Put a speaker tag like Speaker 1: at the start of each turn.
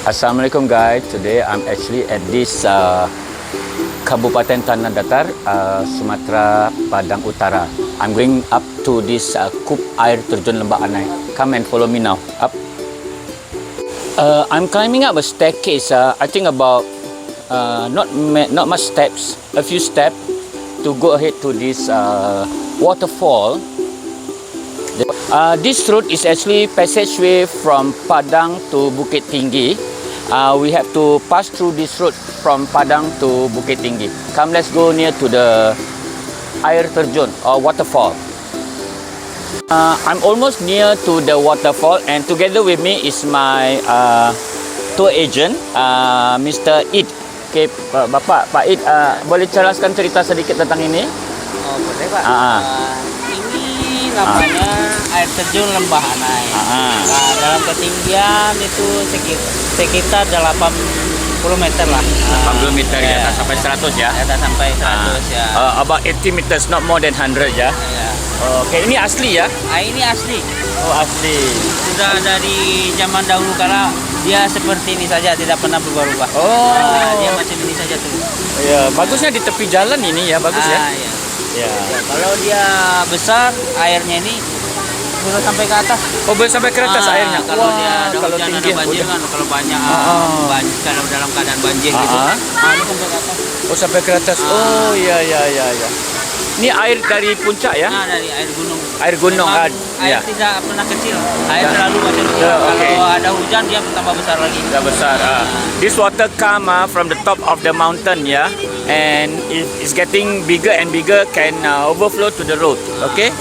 Speaker 1: Assalamualaikum guys. Today I'm actually at this Kabupaten Tanah Datar, Sumatera, Padang Utara. I'm going up to this Kup Air Terjun Lembah Anai. Come and follow me now. Up. I'm climbing up a staircase. I think about not much steps, a few steps to go ahead to this waterfall. This route is actually passageway from Padang to Bukit Tinggi. We have to pass through this route from Padang to Bukit Tinggi. Come, let's go near to the air terjun or waterfall. I'm almost near to the waterfall, and together with me is my tour agent, Mr. Id. Okay, Pak Id, boleh jelaskan cerita sedikit tentang ini?
Speaker 2: Oh, boleh Pak. Ini namanya air terjun Lembah Anai. Nah, dalam ketinggian itu sekitar 80 meter lah.
Speaker 1: 80 meter ya, tak sampai 100 ya?
Speaker 2: Ya, tak sampai 100 ya.
Speaker 1: About 80 meters, not more than 100 ya? Oke, ini asli ya?
Speaker 2: Ini asli.
Speaker 1: Oh, asli.
Speaker 2: Sudah dari zaman dahulu kala dia seperti ini saja, tidak pernah berubah-ubah.
Speaker 1: Oh.
Speaker 2: Dia macam ini saja tuh.
Speaker 1: Ya, bagusnya di tepi jalan ini ya, bagus ya?
Speaker 2: Iya.
Speaker 1: Ya.
Speaker 2: Kalau dia besar, airnya ini boleh sampai ke atas.
Speaker 1: Oh, boleh sampai ke atas airnya?
Speaker 2: Kalau dia ada
Speaker 1: kalau
Speaker 2: hujan,
Speaker 1: tinggi,
Speaker 2: ada banjir kan, kalau banyak banjir, kalau dalam keadaan banjir gitu, ini sampai ke atas.
Speaker 1: Oh, sampai ke atas. Oh, ya. Ini air dari puncak ya?
Speaker 2: Dari air gunung.
Speaker 1: Air gunung.
Speaker 2: Air tidak pernah kecil. Air selalu macam itu.
Speaker 1: Okay.
Speaker 2: Kalau ada hujan dia tambah besar lagi.
Speaker 1: Dah besar. This water come from the top of the mountain and it is getting bigger and bigger, can overflow to the road. Okay.